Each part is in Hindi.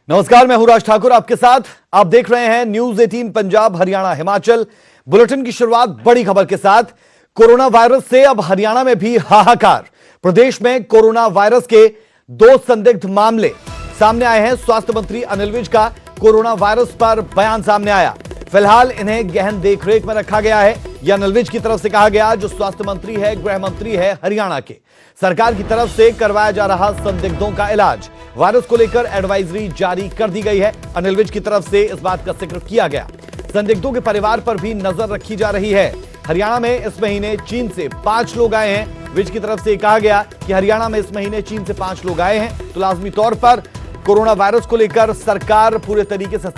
नमस्कार, मैं हूं राज ठाकुर आपके साथ। आप देख रहे हैं न्यूज 18 पंजाब हरियाणा हिमाचल। बुलेटिन की शुरुआत बड़ी खबर के साथ। कोरोना वायरस से अब हरियाणा में भी हाहाकार। प्रदेश में कोरोना वायरस के 2 संदिग्ध मामले सामने आए हैं। स्वास्थ्य मंत्री अनिल विज का कोरोना वायरस पर बयान सामने आया। फिलहाल इन्हें गहन देखरेख में रखा गया है। यह अनिल विज की तरफ से कहा गया, जो स्वास्थ्य मंत्री है, गृह मंत्री है हरियाणा के। सरकार की तरफ से करवाया जा रहा संदिग्धों का इलाज। वायरस को लेकर एडवाइजरी जारी कर दी गई है। अनिल विज की तरफ से इस बात का जिक्र किया गया। संदिग्धों के परिवार पर भी नजर रखी जा रही है। हरियाणा में इस महीने चीन से 5 लोग आए हैं। विज की तरफ से कहा गया कि हरियाणा में इस महीने चीन से 5 लोग आए हैं, तो लाजमी तौर पर कोरोना वायरस को लेकर सरकार पूरे तरीके से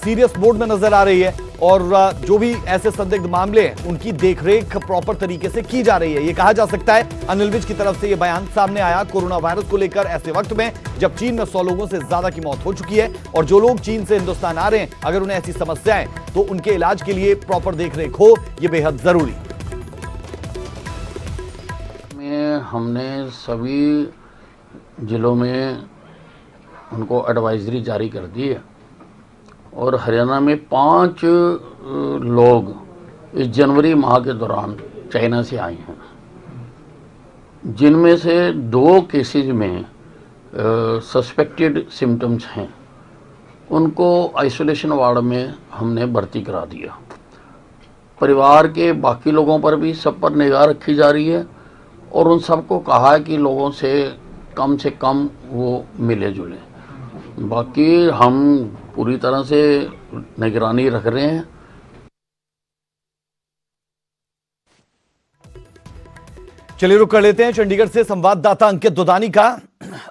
सीरियस मोड में नजर आ रही है और जो भी ऐसे संदिग्ध मामले हैं उनकी देखरेख प्रॉपर तरीके से की जा रही है। यह कहा जा सकता है अनिल विज की तरफ से यह बयान सामने आया कोरोना वायरस को लेकर ऐसे वक्त में जब चीन में 100 लोगों से ज्यादा की मौत हो चुकी है और जो लोग चीन से हिंदुस्तान आ रहे हैं, अगर उन्हें ऐसी समस्याएं तो उनके इलाज के लिए प्रॉपर देखरेख हो, यह बेहद जरूरी। हमने सभी जिलों में उनको एडवाइजरी जारी कर दी है और हरियाणा में 5 लोग इस जनवरी माह के दौरान चाइना से आए हैं, जिनमें से 2 केसेस में सस्पेक्टेड सिम्टम्स हैं। उनको आइसोलेशन वार्ड में हमने भर्ती करा दिया। परिवार के बाकी लोगों पर भी सब पर निगाह रखी जा रही है और उन सबको कहा है कि लोगों से कम वो मिले जुले। बाकी हम पूरी तरह से निगरानी रख रहे हैं। चलिए रुक कर लेते हैं चंडीगढ़ से संवाददाता अंकित दुदानी का।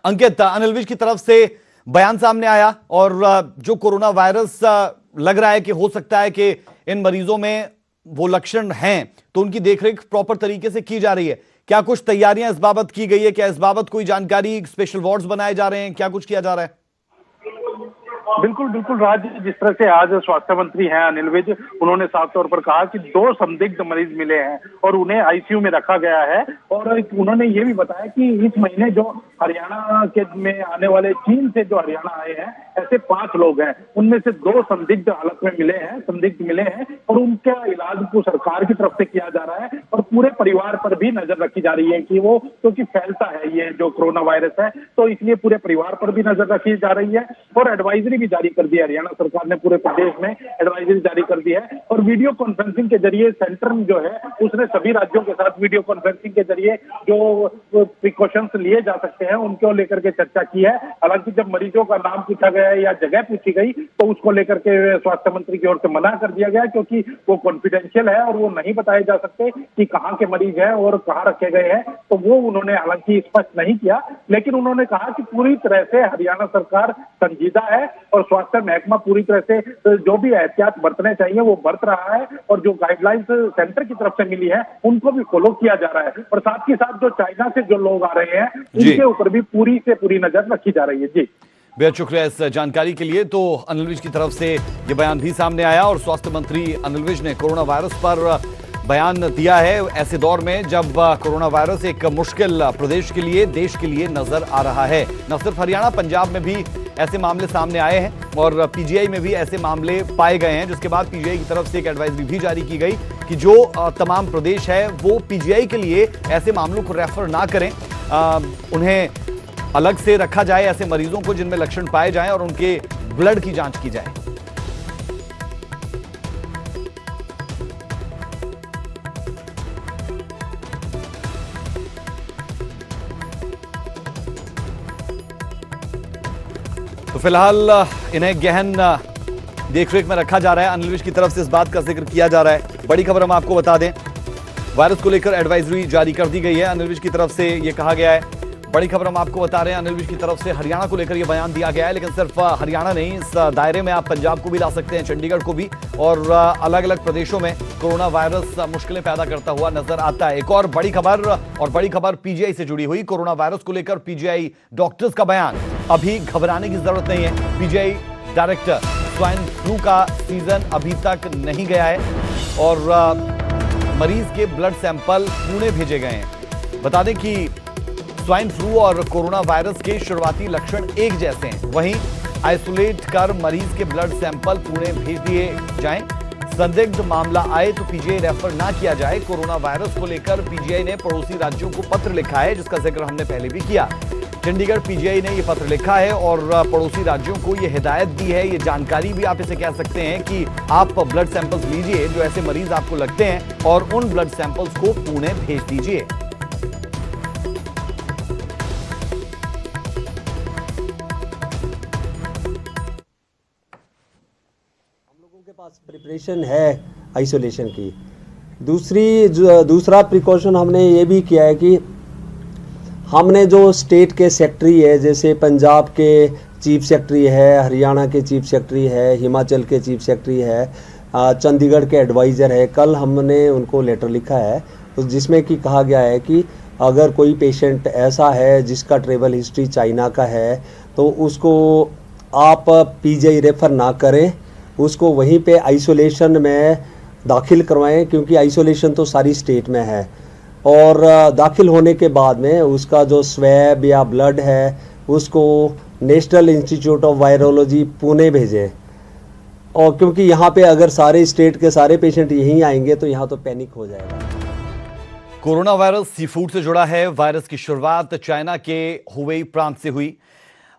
अंकित, अनिल विज की तरफ से बयान सामने आया और जो कोरोना वायरस लग रहा है कि हो सकता है कि इन मरीजों में वो लक्षण हैं, तो उनकी देखरेख प्रॉपर तरीके से की जा रही है। क्या कुछ तैयारियां इस बाबत की गई है? क्या इस बाबत कोई जानकारी, स्पेशल वार्ड्स बनाए जा रहे हैं? क्या कुछ किया जा रहा है? बिल्कुल राज, जिस तरह से आज स्वास्थ्य मंत्री हैं अनिल विज, उन्होंने साफ तौर पर कहा कि 2 संदिग्ध मरीज मिले हैं और उन्हें आईसीयू में रखा गया है। और उन्होंने ये भी बताया कि इस महीने जो हरियाणा के में आने वाले चीन से जो हरियाणा आए हैं, ऐसे 5 लोग हैं, उनमें से 2 संदिग्ध हालत में संदिग्ध मिले हैं और उनका इलाज को सरकार की तरफ से किया जा रहा है और पूरे परिवार पर भी नजर रखी जा रही है कि वो क्योंकि फैलता है ये जो कोरोना वायरस है, तो इसलिए पूरे परिवार पर भी नजर रखी जा रही है और एडवाइजरी भी जारी कर दी है। हरियाणा सरकार ने पूरे प्रदेश में एडवाइजरी जारी कर दी है और वीडियो कॉन्फ्रेंसिंग के जरिए सेंटर जो है उसने सभी राज्यों के साथ वीडियो कॉन्फ्रेंसिंग के जरिए जो प्रिकॉशंस लिए जा सकते हैं उनको लेकर के चर्चा की है। हालांकि जब मरीजों का नाम पूछा गया या जगह पूछी गई तो उसको लेकर के स्वास्थ्य मंत्री की ओर से मना कर दिया गया, क्योंकि वो कॉन्फिडेंशियल है और वो नहीं बताए जा सकते कि कहाँ के मरीज हैं और कहाँ रखे गए हैं। तो वो उन्होंने हालांकि स्पष्ट नहीं किया, लेकिन उन्होंने कहा कि पूरी तरह से हरियाणा सरकार संजीदा है और स्वास्थ्य महकमा पूरी तरह से जो भी एहतियात बरतने चाहिए वो बरत रहा है और जो गाइडलाइंस सेंटर की तरफ से मिली है उनको भी फॉलो किया जा रहा है। और साथ ही साथ जो चाइना से जो लोग आ रहे हैं उनके ऊपर भी पूरी से पूरी नजर रखी जा रही है। जी, बेहद शुक्रिया इस जानकारी के लिए। तो अनिल विज की तरफ से यह बयान भी सामने आया और स्वास्थ्य मंत्री अनिल विज ने कोरोना वायरस पर बयान दिया है ऐसे दौर में जब कोरोना वायरस एक मुश्किल प्रदेश के लिए, देश के लिए नजर आ रहा है। न सिर्फ हरियाणा, पंजाब में भी ऐसे मामले सामने आए हैं और पीजीआई में भी ऐसे मामले पाए गए हैं, जिसके बाद पीजीआई की तरफ से एक एडवाइजरी भी जारी की गई कि जो तमाम प्रदेश है वो पीजीआई के लिए ऐसे मामलों को रेफर ना करें, उन्हें अलग से रखा जाए, ऐसे मरीजों को जिनमें लक्षण पाए जाएं और उनके ब्लड की जांच की जाए। तो फिलहाल इन्हें गहन देखरेख में रखा जा रहा है। अनिल विज की तरफ से इस बात का जिक्र किया जा रहा है। बड़ी खबर हम आपको बता दें, वायरस को लेकर एडवाइजरी जारी कर दी गई है। अनिल विज की तरफ से यह कहा गया है। बड़ी खबर हम आपको बता रहे हैं, अनिल विज की तरफ से हरियाणा को लेकर यह बयान दिया गया है, लेकिन सिर्फ हरियाणा नहीं, इस दायरे में आप पंजाब को भी ला सकते हैं, चंडीगढ़ को भी, और अलग अलग प्रदेशों में कोरोना वायरस मुश्किलें पैदा करता हुआ नजर आता है। एक और बड़ी खबर पीजीआई से जुड़ी हुई। कोरोना वायरस को लेकर पीजीआई डॉक्टर्स का बयान, अभी घबराने की जरूरत नहीं है। पीजीआई डायरेक्टर, स्वाइन फ्लू का सीजन अभी तक नहीं गया है और मरीज के ब्लड सैंपल पुणे भेजे गए हैं। बता दें कि स्वाइन फ्लू और कोरोना वायरस के शुरुआती लक्षण एक जैसे हैं। वहीं आइसोलेट कर मरीज के ब्लड सैंपल पुणे भेज दिए जाएं। संदिग्ध मामला आए तो पीजीआई रेफर ना किया जाए। कोरोना वायरस को लेकर पीजीआई ने पड़ोसी राज्यों को पत्र लिखा है, जिसका जिक्र हमने पहले भी किया। चंडीगढ़ पीजीआई ने यह पत्र लिखा है और पड़ोसी राज्यों को यह हिदायत दी है, ये जानकारी भी आप इसे कह सकते हैं कि आप ब्लड सैंपल्स लीजिए जो ऐसे मरीज आपको लगते हैं और उन ब्लड सैंपल्स को पुणे भेज दीजिए। पास प्रिपरेशन है आइसोलेशन की। दूसरा प्रिकॉशन हमने ये भी किया है कि हमने जो स्टेट के सेक्रेटरी है, जैसे पंजाब के चीफ सेक्रेटरी है, हरियाणा के चीफ सेक्रेटरी है, हिमाचल के चीफ सेक्रेटरी है, चंडीगढ़ के एडवाइज़र है, कल हमने उनको लेटर लिखा है जिसमें कि कहा गया है कि अगर कोई पेशेंट ऐसा है जिसका ट्रेवल हिस्ट्री चाइना का है तो उसको आप पीजीआई रेफर ना करें, उसको वहीं पे आइसोलेशन में दाखिल करवाएं, क्योंकि आइसोलेशन तो सारी स्टेट में है। और दाखिल होने के बाद में उसका जो स्वैब या ब्लड है उसको national institute of virology Pune भेजें। और क्योंकि यहाँ पे अगर सारे स्टेट के सारे पेशेंट यहीं आएंगे तो यहाँ तो पैनिक हो जाएगा। कोरोना वायरस सी फूड से जुड़ा है। वायरस की शुरुआत चाइना के हुबेई प्रांत से हुई।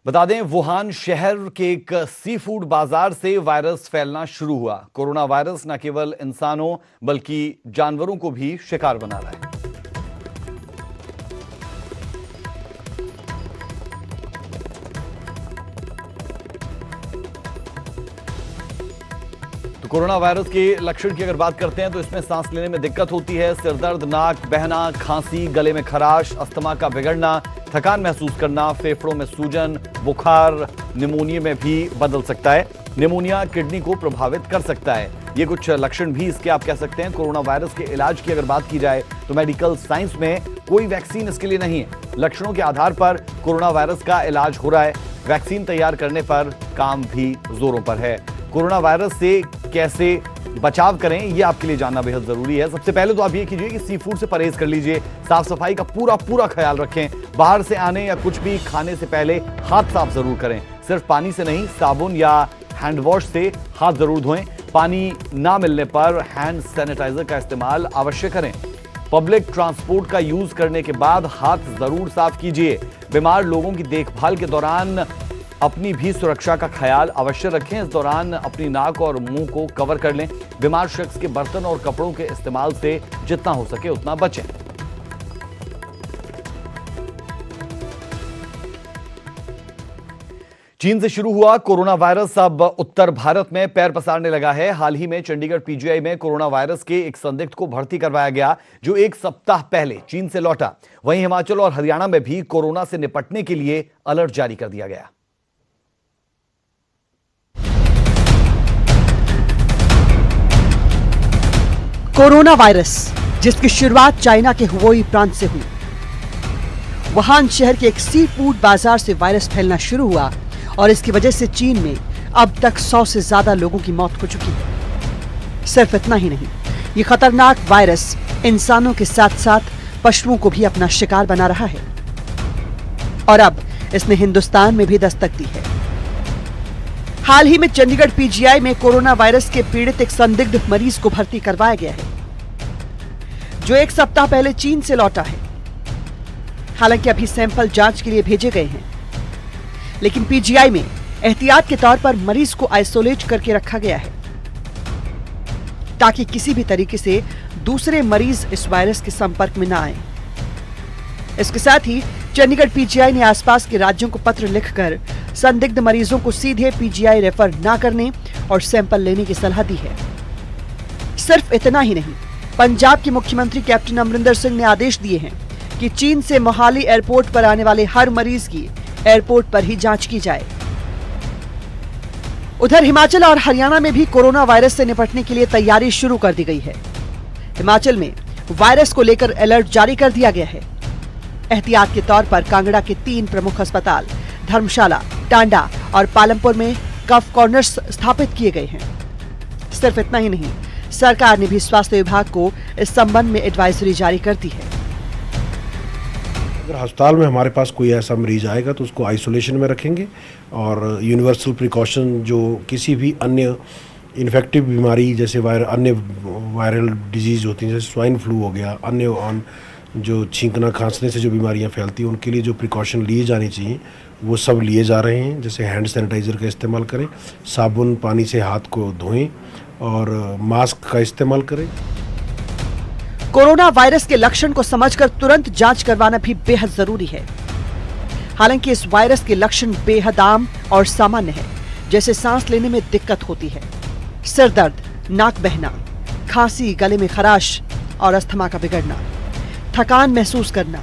बता दें, वुहान शहर के एक सी फूड बाजार से वायरस फैलना शुरू हुआ। कोरोना वायरस न केवल इंसानों बल्कि जानवरों को भी शिकार बना रहा है। तो कोरोना वायरस के लक्षण की अगर बात करते हैं तो इसमें सांस लेने में दिक्कत होती है, सिरदर्द, नाक बहना, खांसी, गले में खराश, अस्थमा का बिगड़ना, थकान महसूस करना, फेफड़ों में सूजन, बुखार, निमोनिया में भी बदल सकता है। निमोनिया किडनी को प्रभावित कर सकता है। ये कुछ लक्षण भी इसके आप कह सकते हैं। कोरोना वायरस के इलाज की अगर बात की जाए तो मेडिकल साइंस में कोई वैक्सीन इसके लिए नहीं है। लक्षणों के आधार पर कोरोना वायरस का इलाज हो रहा है। वैक्सीन तैयार करने पर काम भी जोरों पर है। कोरोना वायरस से कैसे बचाव करें ये आपके लिए जानना बेहद जरूरी है। सबसे पहले तो आप ये कीजिए कि सी फूड से परहेज कर लीजिए। साफ सफाई का पूरा ख्याल रखें। बाहर से आने या कुछ भी खाने से पहले हाथ साफ जरूर करें। सिर्फ पानी से नहीं, साबुन या हैंड वॉश से हाथ जरूर धोएं। पानी ना मिलने पर हैंड सैनिटाइजर का इस्तेमाल अवश्य करें। पब्लिक ट्रांसपोर्ट का यूज करने के बाद हाथ जरूर साफ कीजिए। बीमार लोगों की देखभाल के दौरान अपनी भी सुरक्षा का ख्याल अवश्य रखें। इस दौरान अपनी नाक और मुंह को कवर कर लें। बीमार शख्स के बर्तन और कपड़ों के इस्तेमाल से जितना हो सके उतना बचें। चीन से शुरू हुआ कोरोना वायरस अब उत्तर भारत में पैर पसारने लगा है। हाल ही में चंडीगढ़ पीजीआई में कोरोना वायरस के एक संदिग्ध को भर्ती करवाया गया, जो एक सप्ताह पहले चीन से लौटा। वहीं हिमाचल और हरियाणा में भी कोरोना से निपटने के लिए अलर्ट जारी कर दिया गया। कोरोना वायरस, जिसकी शुरुआत चाइना के हुबेई प्रांत से हुई। वुहान शहर के एक सी फूड बाजार से वायरस फैलना शुरू हुआ और इसकी वजह से चीन में अब तक 100 से ज्यादा लोगों की मौत हो चुकी है। सिर्फ इतना ही नहीं, ये खतरनाक वायरस इंसानों के साथ साथ पशुओं को भी अपना शिकार बना रहा है और अब इसने हिंदुस्तान में भी दस्तक दी है। हाल ही में चंडीगढ़ पीजीआई में कोरोना वायरस के पीड़ित एक संदिग्ध मरीज को भर्ती करवाया गया है, जो एक सप्ताह पहले चीन से लौटा है। हालांकि अभी सैंपल जांच के लिए भेजे गए हैं, लेकिन पीजीआई में एहतियात के तौर पर मरीज को आइसोलेट करके रखा गया है, ताकि किसी भी तरीके से दूसरे मरीज इस वायरस के संपर्क में न आए। इसके साथ ही चंडीगढ़ पीजीआई ने आसपास के राज्यों को पत्र लिखकर संदिग्ध मरीजों को सीधे पीजीआई रेफर न करने और सैंपल लेने की सलाह दी है। सिर्फ इतना ही नहीं, पंजाब के मुख्यमंत्री कैप्टन अमरिंदर सिंह ने आदेश दिए हैं कि चीन से मोहाली एयरपोर्ट पर आने वाले हर मरीज की एयरपोर्ट पर ही जांच की जाए। उधर हिमाचल और हरियाणा में भी कोरोना वायरस से निपटने के लिए तैयारी शुरू कर दी गई है। हिमाचल में वायरस को लेकर अलर्ट जारी कर दिया गया है। एहतियात के तौर पर कांगड़ा के 3 प्रमुख अस्पताल, धर्मशाला, टांडा और पालमपुर में कफ कॉर्नर्स स्थापित किए गए हैं। सिर्फ इतना ही नहीं, सरकार ने भी स्वास्थ्य विभाग को इस संबंध में एडवाइजरी जारी कर दी है। अगर अस्पताल में हमारे पास कोई ऐसा मरीज आएगा तो उसको आइसोलेशन में रखेंगे और यूनिवर्सल प्रिकॉशन जो किसी भी अन्य इन्फेक्टिव बीमारी जैसे अन्य वायरल डिजीज़ होती हैं जैसे स्वाइन फ्लू हो गया, अन्य जो छींकना खांसने से जो बीमारियां फैलती हैं उनके लिए जो प्रिकॉशन लिए जाने चाहिए वो सब लिए जा रहे हैं। जैसे हैंड सैनिटाइज़र का इस्तेमाल करें, साबुन पानी से हाथ को धोएं और मास्क का इस्तेमाल करें। कोरोना वायरस के लक्षण को समझकर तुरंत जांच करवाना भी बेहद जरूरी है। हालांकि इस वायरस के लक्षण बेहद आम और सामान्य है, जैसे सांस लेने में दिक्कत होती है, सिर दर्द, नाक बहना, खांसी, गले में खराश और अस्थमा का बिगड़ना, थकान महसूस करना,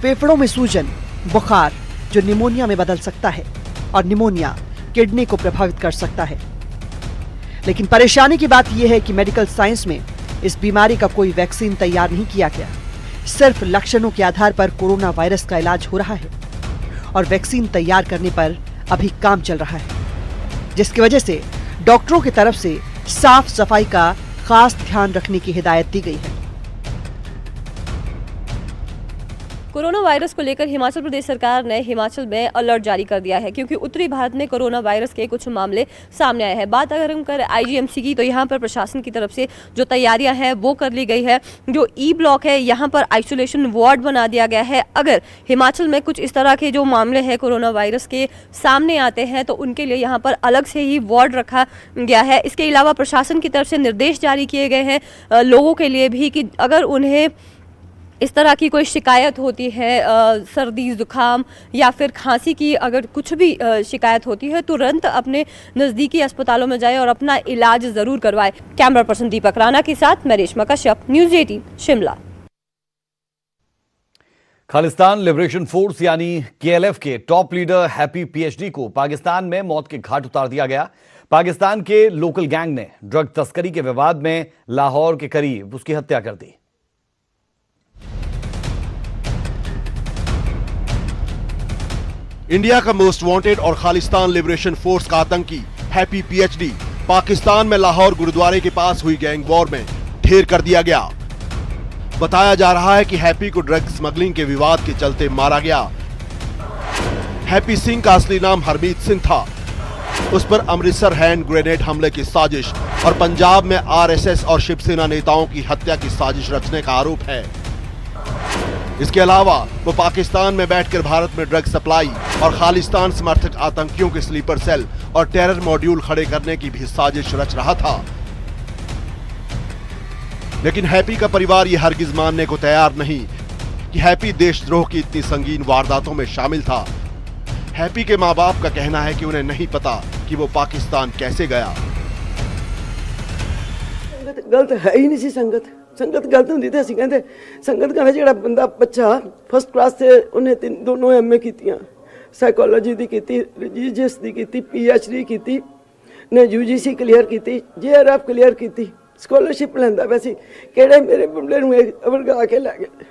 फेफड़ों में सूजन, बुखार जो निमोनिया में बदल सकता है और निमोनिया किडनी को प्रभावित कर सकता है। लेकिन परेशानी की बात यह है कि मेडिकल साइंस में इस बीमारी का कोई वैक्सीन तैयार नहीं किया गया। सिर्फ लक्षणों के आधार पर कोरोना वायरस का इलाज हो रहा है और वैक्सीन तैयार करने पर अभी काम चल रहा है, जिसकी वजह से डॉक्टरों की तरफ से साफ सफाई का खास ध्यान रखने की हिदायत दी गई है। कोरोना वायरस को लेकर हिमाचल प्रदेश सरकार ने हिमाचल में अलर्ट जारी कर दिया है, क्योंकि उत्तरी भारत में कोरोना वायरस के कुछ मामले सामने आए हैं। बात अगर हम करें आईजीएमसी की, तो यहाँ पर प्रशासन की तरफ से जो तैयारियां हैं वो कर ली गई है। जो ई ब्लॉक है यहाँ पर आइसोलेशन वार्ड बना दिया गया है। अगर हिमाचल में कुछ इस तरह के जो मामले हैं कोरोना वायरस के सामने आते हैं तो उनके लिए यहाँ पर अलग से ही वार्ड रखा गया है। इसके अलावा प्रशासन की तरफ से निर्देश जारी किए गए हैं लोगों के लिए भी कि अगर उन्हें इस तरह की कोई शिकायत होती है, सर्दी जुकाम या फिर खांसी की अगर कुछ भी शिकायत होती है, तुरंत अपने नज़दीकी अस्पतालों में जाए और अपना इलाज ज़रूर करवाए। कैमरा पर्सन दीपक राणा के साथ मैं Reshma Kashyap, news 18 Shimla. Khalistan liberation force यानी केएलएफ के टॉप लीडर हैप्पी पीएचडी को पाकिस्तान में मौत के घाट उतार दिया गया। पाकिस्तान के लोकल गैंग ने ड्रग तस्करी के विवाद में लाहौर के करीब उसकी हत्या कर दी। इंडिया का मोस्ट वांटेड और खालिस्तान लिबरेशन फोर्स का आतंकी हैप्पी पीएचडी पाकिस्तान में लाहौर गुरुद्वारे के पास हुई गैंग वॉर में ढेर कर दिया गया। बताया जा रहा है कि हैप्पी को ड्रग स्मगलिंग के विवाद के चलते मारा गया। हैप्पी सिंह का असली नाम हरमीत सिंह था। उस पर अमृतसर हैंड ग्रेनेड हमले की साजिश और पंजाब में आरएसएस और शिवसेना नेताओं की हत्या की साजिश रचने का आरोप है। इसके अलावा वो पाकिस्तान में बैठकर भारत में ड्रग सप्लाई और खालिस्तान समर्थक आतंकियों के स्लीपर सेल और टेरर मॉड्यूल खड़े करने की भी साजिश रच रहा था। लेकिन हैप्पी का परिवार ये हरगिज मानने को तैयार नहीं कि हैप्पी देशद्रोह की इतनी संगीन वारदातों में शामिल था। हैप्पी के माँ बाप का कहना है कि उन्हें नहीं पता कि वो पाकिस्तान कैसे गया। गलत है ही नहीं सी संगत गलत होंदी ते असीं कहंदे संगत कहना जिहड़ा बंदा बच्चा फर्स्ट क्लास से उन्हें दोनों एमए कीतियां, साइकोलॉजी दी कीती, रिलीजियस दी कीती, पीएचडी कीती, ने यूजीसी क्लियर कीती, जेआरएफ क्लियर कीती, स्कॉलरशिप लैंदा वैसी किहड़े मेरे मुंडे नूं वरगा के लै गए।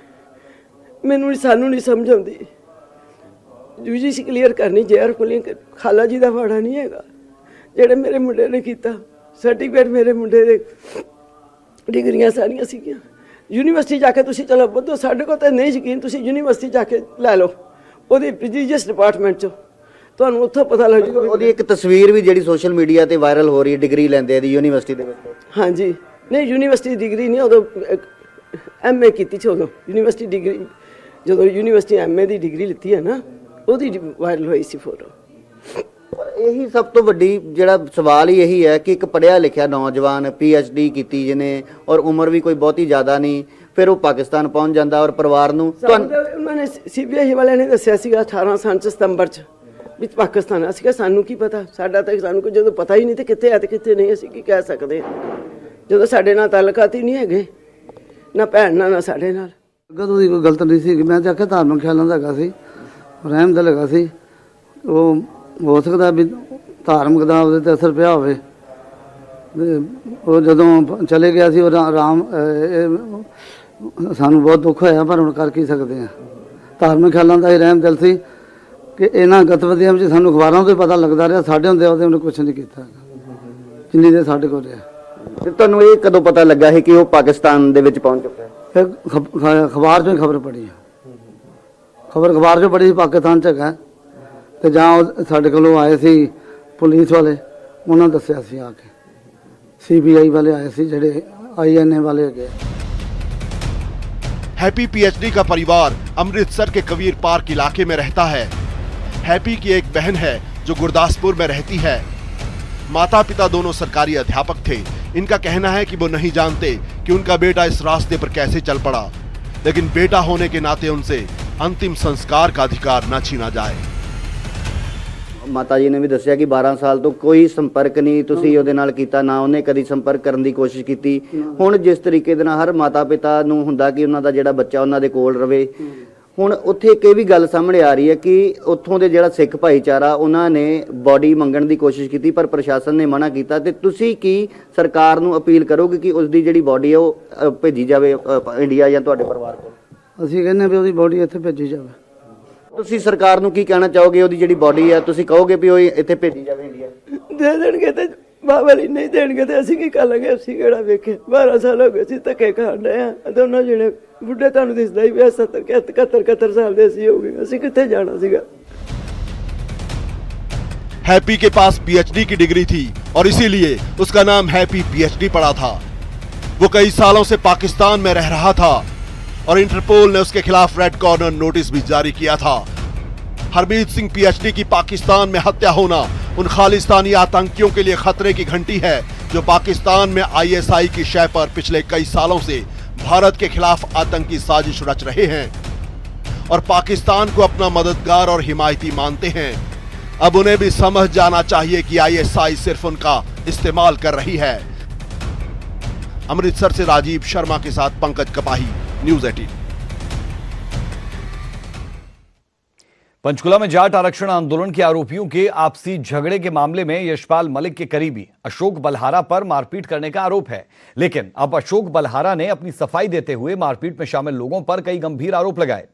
मैनूं सानू नहीं समझ आउंदी। यूजीसी क्लियर करनी, जेआरएफ क्लियर खाला जी दा फाड़ा नहीं हैगा जिहड़े मेरे मुंडे ने कीता। सर्टिफिकेट मेरे मुंडे दे डिग्रियां सारियां सीगियां। यूनिवर्सिटी जाके तुसीं चलो बद्धो, साडे कोल तां नहीं यकीन, तुसीं यूनिवर्सिटी जाके लै लो ओहदी रिलीजियस डिपार्टमेंट चो तुहानूं उत्थों पता लग जाऊगा। ओहदी एक तस्वीर भी जिहड़ी सोशल मीडिया ते वायरल हो रही है, डिग्री लैंदे दी यूनिवर्सिटी दे विच। हाँ जी, नहीं यूनिवर्सिटी डिग्री नहीं, उदों एमए कीती सी। उदों यूनिवर्सिटी डिग्री, जदों यूनिवर्सिटी एमए दी डिग्री लित्ती है ना, ओहदी वायरल होई सी फोटो। यही सब तो वड्डी जिहड़ा सवाल ही यही है कि एक पढ़िया लिखिया नौजवान पीएचडी कीती जिने और उम्र भी कोई बहुती ज़्यादा नहीं, फिर वो पाकिस्तान पहुंच जाता और परिवार नूं उन्होंने सीबीआई वाले ने दस्सिया सीगा 18 सितंबर च विच पाकिस्तान। असीं कहा सानू की पता, साडा तां सानू कोई जदों पता ही नहीं ते कित्थे है ते कित्थे नहीं, असीं की कह सकदे जदों साडे नाल ताल्लुकात ही नहीं हैगे, ना भैन ना साडे नाल। कदों दी कोई गलत नहीं सी। मैं तो आख्या धार्मिक ख्यालों का हैगा सी, रहम दिल हैगा सी। वो हो सकता भी धार्मिक का ਉਹਦੇ ਤੇ ਅਸਰ ਪਿਆ ਹੋਵੇ। ਉਹ ਜਦੋਂ ਚਲੇ ਗਿਆ ਸੀ ਉਹ ਰਾਮ ਸਾਨੂੰ ਬਹੁਤ ਦੁੱਖ ਹੋਇਆ, ਪਰ ਹੁਣ ਕਰ ਕੀ ਸਕਦੇ ਆ। ਧਾਰਮਿਕ ਖਿਆਲਾਂ ਦਾ ਹੀ ਰਹਿਮ ਦਿਲ ਸੀ ਕਿ ਇਹਨਾਂ ਗਤੀਵਿਧੀਆਂ ਵਿੱਚ ਸਾਨੂੰ ਅਖਬਾਰਾਂ ਤੋਂ ਪਤਾ ਲੱਗਦਾ ਰਿਹਾ, ਸਾਡੇ ਹੁੰਦੇ ਉਹਦੇ ਕੁਝ ਨਹੀਂ ਕੀਤਾ ਜਿੰਨੀ ਦੇ ਸਾਡੇ ਕੋਲ ਰਿਹਾ। ਤੇ ਤੁਹਾਨੂੰ ਇਹ ਕਦੋਂ ਪਤਾ ਲੱਗਾ ਹੈ ਕਿ ਉਹ ਪਾਕਿਸਤਾਨ ਦੇ ਵਿੱਚ ਪਹੁੰਚ ਚੁੱਕਾ ਹੈ? ਅਖਬਾਰ 'ਚੋਂ ਖਬਰ ਪੜੀ। ਖਬਰ ਅਖਬਾਰ 'ਚ ਬੜੀ ਸੀ ਪਾਕਿਸਤਾਨ 'ਚ ਹੈਗਾ ਤੇ ਜਾਂ ਉਹ ਸਾਡੇ ਕੋਲੋਂ ਆਏ ਸੀ ਪੁਲਿਸ ਵਾਲੇ, ਉਹਨਾਂ ਦੱਸਿਆ ਸੀ ਆ ਕੇ CBI ਵਾਲੇ ਆਏ ਸੀ ਜਿਹੜੇ INA वाले गए। हैप्पी PhD का परिवार अमृतसर के कबीर पार्क इलाके में रहता है। हैप्पी की एक बहन है जो गुरदासपुर में रहती है। माता पिता दोनों सरकारी अध्यापक थे। इनका कहना है कि वो नहीं जानते कि उनका बेटा इस रास्ते पर कैसे चल पड़ा, लेकिन बेटा होने के नाते उनसे अंतिम संस्कार का अधिकार न छीना जाए। ਮਾਤਾ ਜੀ ਨੇ ਵੀ ਦੱਸਿਆ ਕਿ 12 ਸਾਲ ਤੋਂ ਕੋਈ ਸੰਪਰਕ ਨਹੀਂ ਤੁਸੀਂ ਉਹਦੇ ਨਾਲ ਕੀਤਾ, ਨਾ ਉਹਨੇ ਕਦੀ ਸੰਪਰਕ ਕਰਨ ਦੀ ਕੋਸ਼ਿਸ਼ ਕੀਤੀ। ਹੁਣ ਜਿਸ ਤਰੀਕੇ ਦੇ ਨਾਲ ਹਰ ਮਾਤਾ ਪਿਤਾ ਨੂੰ ਹੁੰਦਾ ਕਿ ਉਹਨਾਂ ਦਾ ਜਿਹੜਾ ਬੱਚਾ ਉਹਨਾਂ ਦੇ ਕੋਲ ਰਵੇ, ਹੁਣ ਉੱਥੇ ਇੱਕ ਇਹ ਵੀ ਗੱਲ ਸਾਹਮਣੇ ਆ ਰਹੀ ਹੈ ਕਿ ਉੱਥੋਂ ਦੇ ਜਿਹੜਾ ਸਿੱਖ ਭਾਈਚਾਰਾ ਉਹਨਾਂ ਨੇ ਬੋਡੀ ਮੰਗਣ ਦੀ ਕੋਸ਼ਿਸ਼ ਕੀਤੀ ਪਰ ਪ੍ਰਸ਼ਾਸਨ ਨੇ ਮਨਾ ਕੀਤਾ। ਤੇ ਤੁਸੀਂ ਕੀ ਸਰਕਾਰ ਨੂੰ ਅਪੀਲ ਕਰੋਗੇ ਕਿ ਉਸ ਦੀ ਜਿਹੜੀ ਬੋਡੀ ਹੈ ਉਹ ਭੇਜੀ ਜਾਵੇ ਇੰਡੀਆ ਜਾਂ ਤੁਹਾਡੇ ਪਰਿਵਾਰ ਕੋਲ? ਅਸੀਂ ਕਹਿੰਦੇ ਵੀ ਉਹਦੀ ਬੋਡੀ ਇੱਥੇ ਭੇਜੀ ਜਾਵੇ। ਤੁਸੀਂ ਸਰਕਾਰ ਨੂੰ ਕੀ ਕਹਿਣਾ ਚਾਹੋਗੇ? ਉਹਦੀ ਜਿਹੜੀ ਬੋਡੀ ਹੈ ਤੁਸੀਂ ਕਹੋਗੇ ਵੀ ਉਹ ਇੱਥੇ ਭੇਜੀ ਜਾਵੇ ਇੰਡੀਆ? ਦੇ ਦੇਣਗੇ ਤੇ ਬਾਬਾ ਜੀ ਨਹੀਂ ਦੇਣਗੇ ਤੇ ਅਸੀਂ ਕੀ ਕਰ ਲਾਂਗੇ? ਅਸੀਂ ਕਿਹੜਾ ਵੇਖੇ 12 ਸਾਲ ਹੋ ਗਏ ਸੀ ਧੱਕੇ ਖਾਣ ਰਹੇ ਆ। ਦੋਨੋਂ ਜਿਹੜੇ ਬੁੱਢੇ ਤੁਹਾਨੂੰ ਦਿਸਦਾ ਹੀ ਪਿਆ 71 ਸਾਲ ਦੇ ਅਸੀਂ ਹੋ ਗਏ, ਅਸੀਂ ਕਿੱਥੇ ਜਾਣਾ ਸੀਗਾ। हैप्पी के पास PhD की डिग्री थी और इसीलिए उसका नाम हैप्पी PhD पड़ा था। वो कई सालों से पाकिस्तान में रह रहा था और इंटरपोल ने उसके खिलाफ रेड कॉर्नर नोटिस भी जारी किया था। हरमीत सिंह PhD की पाकिस्तान में हत्या होना उन खालिस्तानी आतंकियों के लिए खतरे की घंटी है जो पाकिस्तान में ISI की शय पर पिछले कई सालों से भारत के खिलाफ आतंकी साजिश रच रहे हैं और पाकिस्तान को अपना मददगार और हिमायती मानते हैं। अब उन्हें भी समझ जाना चाहिए कि ISI सिर्फ उनका इस्तेमाल कर रही है। अमृतसर से राजीव शर्मा के साथ पंकज कपाही, न्यूज़ 18। पंचकुला में जाट आरक्षण आंदोलन के आरोपियों के आपसी झगड़े के मामले में यशपाल मलिक के करीबी अशोक बलहारा पर मारपीट करने का आरोप है। लेकिन अब अशोक बलहारा ने अपनी सफाई देते हुए मारपीट में शामिल लोगों पर कई गंभीर आरोप लगाए।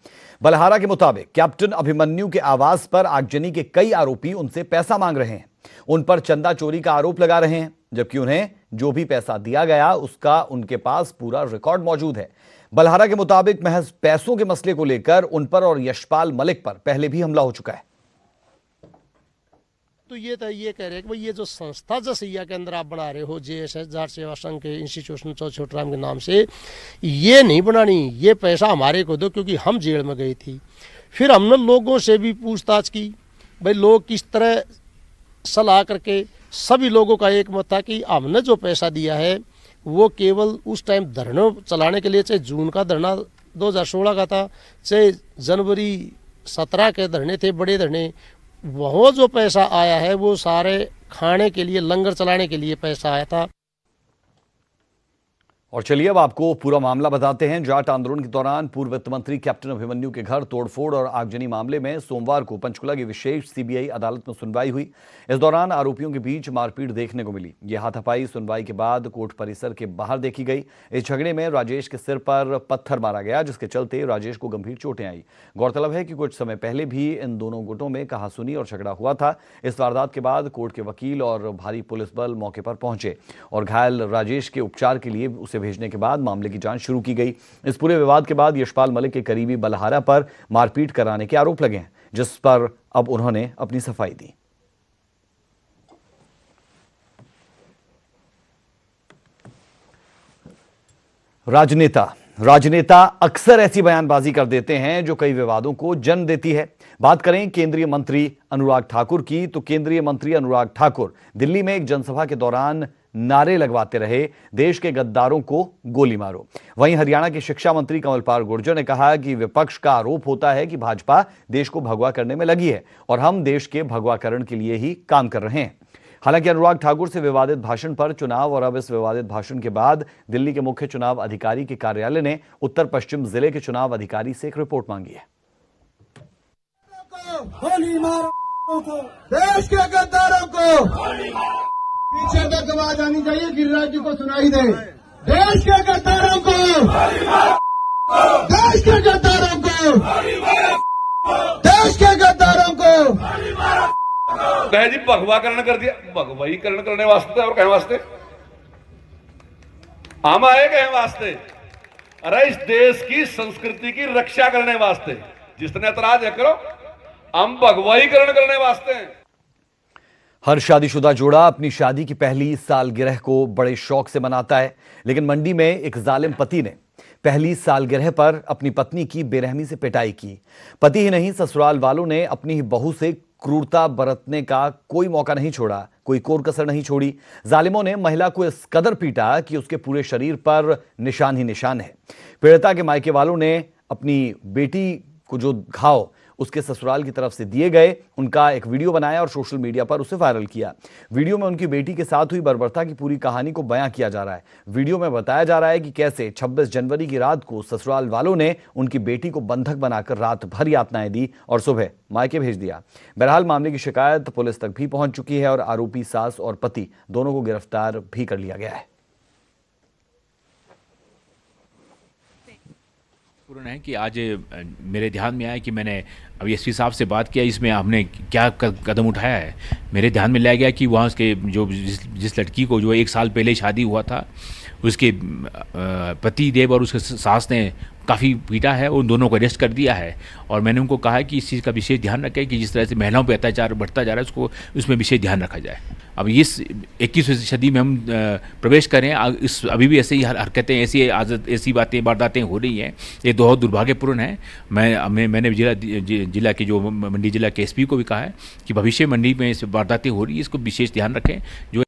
बलहारा के मुताबिक कैप्टन अभिमन्यु के आवास पर आगजनी के कई आरोपी उनसे पैसा मांग रहे हैं, उन पर चंदा चोरी का आरोप लगा रहे हैं, जबकि उन्हें जो भी पैसा दिया गया उसका उनके पास पूरा रिकॉर्ड मौजूद है। बलहारा के मुताबिक महज पैसों के मसले को लेकर उन पर और यशपाल मलिक पर पहले भी हमला हो चुका है। तो ये कह रहे हैं कि भाई ये जो संस्था जसैया के अंदर आप बना रहे हो JSS जाट सेवा संघ के इंस्टीट्यूशन छोटराम के नाम से, ये नहीं बनानी, ये पैसा हमारे को दो, क्योंकि हम जेल में गई थी। फिर हमने लोगों से भी पूछताछ की, भाई लोग किस तरह सलाह करके सभी लोगों का एक मत था कि हमने जो पैसा दिया है वो केवल उस टाइम धरने चलाने के लिए, चाहे जून का धरना 2016 का था, चाहे जनवरी 17 के धरने थे, बड़े धरने, वह जो पैसा आया है वो सारे खाने के लिए, लंगर चलाने के लिए पैसा आया था। और चलिए अब आपको पूरा मामला बताते हैं। जाट आंदोलन के दौरान पूर्व वित्त मंत्री कैप्टन अभिमन्यु के घर तोड़फोड़ और आगजनी मामले में सोमवार को पंचकुला की विशेष CBI अदालत में सुनवाई हुई। इस दौरान आरोपियों के बीच मारपीट देखने को मिली। यह हाथापाई सुनवाई के बाद कोर्ट परिसर के बाहर देखी गई। इस झगड़े में राजेश के सिर पर पत्थर मारा गया, जिसके चलते राजेश को गंभीर चोटें आई। गौरतलब है कि कुछ समय पहले भी इन दोनों गुटों में कहासुनी और झगड़ा हुआ था। इस वारदात के बाद कोर्ट के वकील और भारी पुलिस बल मौके पर पहुंचे और घायल राजेश के उपचार के लिए उसे भेजने के बाद मामले की जांच शुरू की गई। इस पूरे विवाद के बाद यशपाल मलिक के करीबी बलहारा पर मारपीट कराने के आरोप लगे हैं, जिस पर अब उन्होंने अपनी सफाई दी। राजनेता अक्सर ऐसी बयानबाजी कर देते हैं जो कई विवादों को जन्म देती है। बात करें केंद्रीय मंत्री अनुराग ठाकुर की, तो केंद्रीय मंत्री अनुराग ठाकुर दिल्ली में एक जनसभा के दौरान नारे लगवाते रहे, देश के गद्दारों को गोली मारो। वहीं हरियाणा के शिक्षा मंत्री कंवरपाल गुर्जर ने कहा कि विपक्ष का आरोप होता है कि भाजपा देश को भगवा करने में लगी है और हम देश के भगवाकरण के लिए ही काम कर रहे हैं। हालांकि अनुराग ठाकुर से विवादित भाषण पर चुनाव और अब इस विवादित भाषण के बाद दिल्ली के मुख्य चुनाव अधिकारी के कार्यालय ने उत्तर पश्चिम जिले के चुनाव अधिकारी से एक रिपोर्ट मांगी है। देश के गद्दारों को पीछे तक आवाज आनी चाहिए, गिरिराज जी को सुनाई दे। देश के गद्दारों को, देश के गद्दारों को, देश के गद्दारों को कहे जी भगवाकरण कर दिया। भगवाईकरण करने वास्ते और कहने वास्ते हम आए कहे वास्ते, अरे इस देश की संस्कृति की रक्षा करने वास्ते, जिसने एतराज है करो, हम भगवाईकरण करने वास्ते हैं। हर शादीशुदा जोड़ा अपनी शादी की पहली सालगिरह को बड़े शौक से मनाता है, लेकिन मंडी में एक जालिम पति ने पहली सालगिरह पर अपनी पत्नी की बेरहमी से पिटाई की। पति ही नहीं, ससुराल वालों ने अपनी ही बहू से क्रूरता बरतने का कोई मौका नहीं छोड़ा, कोई कोर कसर नहीं छोड़ी। जालिमों ने महिला को इस कदर पीटा कि उसके पूरे शरीर पर निशान ही निशान है। पीड़िता के मायके वालों ने अपनी बेटी को जो घाव उसके ससुराल की तरफ से दिए गए, उनका एक वीडियो बनाया और सोशल मीडिया पर उसे वायरल किया। वीडियो में उनकी बेटी के साथ हुई बर्बरता की पूरी कहानी को बयां किया जा रहा है। वीडियो में बताया जा रहा है कि कैसे 26 जनवरी की रात को ससुराल वालों ने उनकी बेटी को बंधक बनाकर रात भर यातनाएं दी और सुबह मायके भेज दिया। बहरहाल मामले की शिकायत पुलिस तक भी पहुंच चुकी है और आरोपी सास और पति दोनों को गिरफ्तार भी कर लिया गया है। पूर्ण है कि आज मेरे ध्यान में आया कि मैंने अभी एसपी साहब से बात किया, इसमें हमने क्या कदम उठाया है। मेरे ध्यान में लाया गया कि वहाँ उसके जो जिस लड़की को जो 1 साल पहले शादी हुआ था, उसके पति देव और उसके सास ने काफ़ी पीटा है, उन दोनों को अरेस्ट कर दिया है। और मैंने उनको कहा है कि इस चीज़ का विशेष ध्यान रखें कि जिस तरह से महिलाओं पर अत्याचार बढ़ता जा रहा है उसको उसमें विशेष ध्यान रखा जाए। अब इस 21वीं सदी में हम प्रवेश करें, अभी भी ऐसे ही हरकतें, ऐसी बातें वारदातें हो रही हैं, ये बहुत दुर्भाग्यपूर्ण है। मैंने जिला के जो मंडी जिला के एसपी को भी कहा है कि भविष्य मंडी में इस वारदातें हो रही है, इसको विशेष ध्यान रखें। जो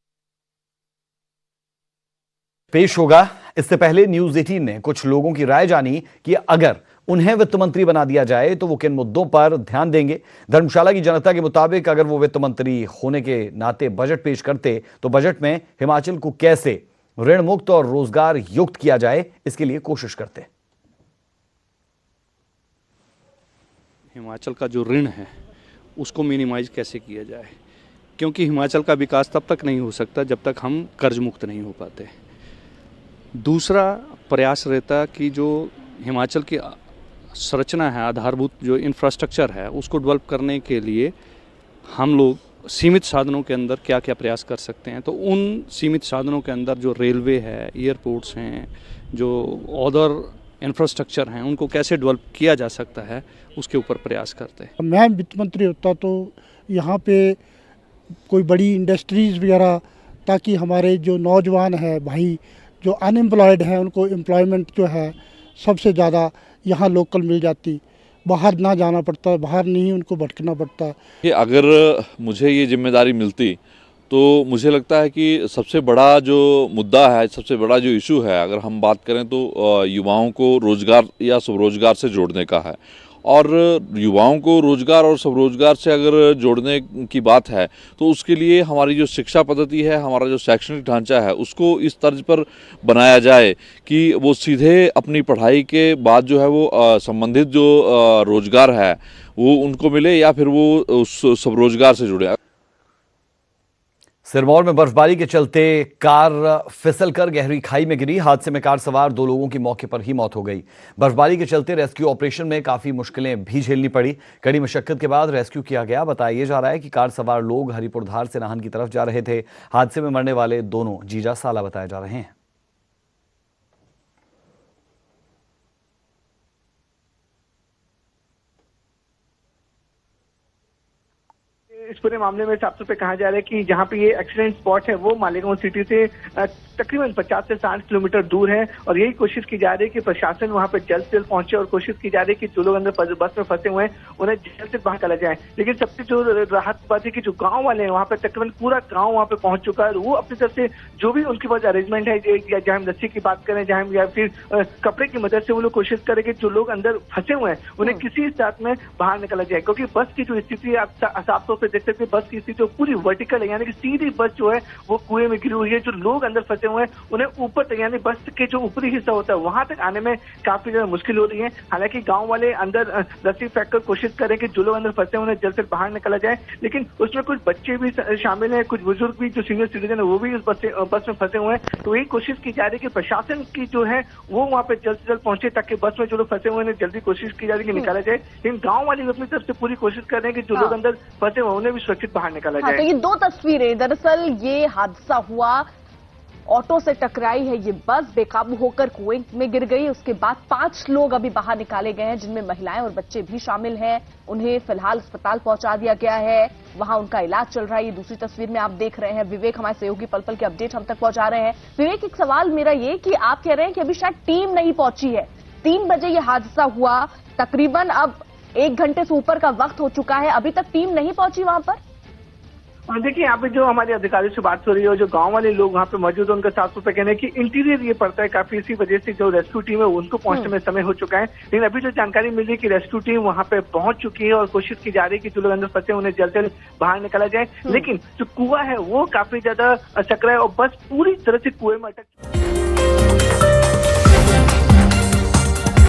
पेश होगा, इससे पहले न्यूज 18 ने कुछ लोगों की राय जानी कि अगर उन्हें वित्त मंत्री बना दिया जाए तो वो किन मुद्दों पर ध्यान देंगे। धर्मशाला की जनता के मुताबिक अगर वो वित्त मंत्री होने के नाते बजट पेश करते तो बजट में हिमाचल को कैसे ऋण मुक्त और रोजगार युक्त किया जाए, इसके लिए कोशिश करते। हिमाचल का जो ऋण है उसको मिनिमाइज कैसे किया जाए, क्योंकि हिमाचल का विकास तब तक नहीं हो सकता जब तक हम कर्ज मुक्त नहीं हो पाते। दूसरा प्रयास रहता कि जो हिमाचल की संरचना है, आधारभूत जो इंफ्रास्ट्रक्चर है, उसको डेवलप करने के लिए हम लोग सीमित साधनों के अंदर क्या क्या प्रयास कर सकते हैं। तो उन सीमित साधनों के अंदर जो रेलवे है, एयरपोर्ट्स हैं, जो अदर इंफ्रास्ट्रक्चर हैं, उनको कैसे डेवलप किया जा सकता है, उसके ऊपर प्रयास करते हैं। मैं वित्त मंत्री होता तो यहाँ पे कोई बड़ी इंडस्ट्रीज़ वगैरह, ताकि हमारे जो नौजवान हैं भाई जो अनएम्प्लॉयड हैं उनको एम्प्लॉयमेंट जो है सबसे ज़्यादा यहाँ लोकल मिल जाती, बाहर ना जाना पड़ता, बाहर नहीं उनको भटकना पड़ता। कि अगर मुझे ये जिम्मेदारी मिलती तो मुझे लगता है कि सबसे बड़ा जो मुद्दा है, सबसे बड़ा जो इशू है, अगर हम बात करें तो युवाओं को रोज़गार या स्वरोजगार से जोड़ने का है। और युवाओं को रोज़गार और स्वरोजगार से अगर जोड़ने की बात है तो उसके लिए हमारी जो शिक्षा पद्धति है, हमारा जो शैक्षणिक ढांचा है, उसको इस तर्ज पर बनाया जाए कि वो सीधे अपनी पढ़ाई के बाद जो है वो संबंधित जो रोज़गार है वो उनको मिले या फिर वो उस स्वरोजगार से जुड़े। सिरमौर में बर्फबारी के चलते कार फिसलकर गहरी खाई में गिरी। हादसे में कार सवार 2 लोगों की मौके पर ही मौत हो गई। बर्फबारी के चलते रेस्क्यू ऑपरेशन में काफी मुश्किलें भी झेलनी पड़ी। कड़ी मशक्कत के बाद रेस्क्यू किया गया। बताया जा रहा है कि कार सवार लोग हरिपुर धार से नाहन की तरफ जा रहे थे। हादसे में मरने वाले दोनों जीजा साला बताए जा रहे हैं। इस पूरे मामले में साफ तौर पे कहा जा रहा है कि जहां पे ये एक्सीडेंट स्पॉट है वो मालेगांव सिटी से तकरीबन 50 से 60 किलोमीटर दूर है और यही कोशिश की जा रही है कि प्रशासन वहां पे जल्द से जल्द पहुंचे और कोशिश की जा रही है कि जो लोग अंदर बस में फंसे हुए हैं उन्हें जल्द से बाहर निकाला जाए। लेकिन सबसे जो राहत बात है कि जो गाँव वाले हैं वहाँ पे तकरीबन पूरा गाँव वहाँ पे पहुंच चुका है। वो अपनी तरफ से जो भी उनके पास अरेंजमेंट है, जहाँ हम रस्सी की बात करें, जहाँ या फिर कपड़े की मदद से वो लोग कोशिश करें कि जो लोग अंदर फंसे हुए हैं उन्हें किसी साथ में बाहर निकाला जाए। क्योंकि बस की जो स्थिति है आप साफ तौर पर देख सकते हैं, बस की स्थिति जो पूरी वर्टिकल है, यानी कि सीधी बस जो है वो कुएं में गिरी हुई है। जो लोग अंदर फंसे हुए हैं उन्हें ऊपर तक, यानी बस के जो ऊपरी हिस्सा होता है वहां तक आने में काफी ज्यादा मुश्किल हो रही है। हालांकि गांव वाले अंदर रस्सी फेंक कर कोशिश करें कि जो लोग अंदर फंसे उन्हें जल्द से बाहर निकाला जाए। लेकिन उसमें कुछ बच्चे भी शामिल हैं, कुछ बुजुर्ग भी जो सीनियर सिटीजन है वो भी उस बस में फंसे हुए हैं। तो यही कोशिश की जा रही है कि प्रशासन की जो है वो वहाँ पे जल्द से जल्द पहुंचे ताकि बस में जो लोग फंसे हुए हैं जल्दी कोशिश की जा रही है कि निकाला जाए। लेकिन गाँव वाले भी अपनी तरफ से पूरी कोशिश कर रहे हैं कि जो लोग अंदर फंसे हुए उन्हें भी सुरक्षित बाहर निकाला जाए। तो ये 2 तस्वीरें, दरअसल ये हादसा हुआ ऑटो से टकराई है ये बस, बेकाबू होकर कुएं में गिर गई। उसके बाद 5 लोग अभी बाहर निकाले गए हैं, जिनमें महिलाएं और बच्चे भी शामिल हैं। उन्हें फिलहाल अस्पताल पहुंचा दिया गया है, वहां उनका इलाज चल रहा है। ये दूसरी तस्वीर में आप देख रहे हैं विवेक, हमारे सहयोगी पल पल के अपडेट हम तक पहुंचा रहे हैं। विवेक, एक सवाल मेरा ये कि आप कह रहे हैं कि अभी शायद टीम नहीं पहुंची है, 3 बजे ये हादसा हुआ, तकरीबन अब 1 घंटे से ऊपर का वक्त हो चुका है, अभी तक टीम नहीं पहुंची वहां पर? देखिए, यहाँ पे जो हमारे अधिकारियों से बात हो रही है, जो गांव वाले लोग वहाँ पे मौजूद है, उनका साफ तौर पे कहना है कि इंटीरियर ये पड़ता है काफी, इसी वजह से जो रेस्क्यू टीम है उनको पहुंचने में समय हो चुका है। लेकिन अभी जो जानकारी मिल रही है कि रेस्क्यू टीम वहाँ पे पहुंच चुकी है और कोशिश की जा रही है कि जो लोग अंदर फंसे उन्हें जल्द से जल्द बाहर निकाला जाए। लेकिन जो कुआं है वो काफी ज्यादा सकरा है और बस पूरी तरह से कुएं में अटक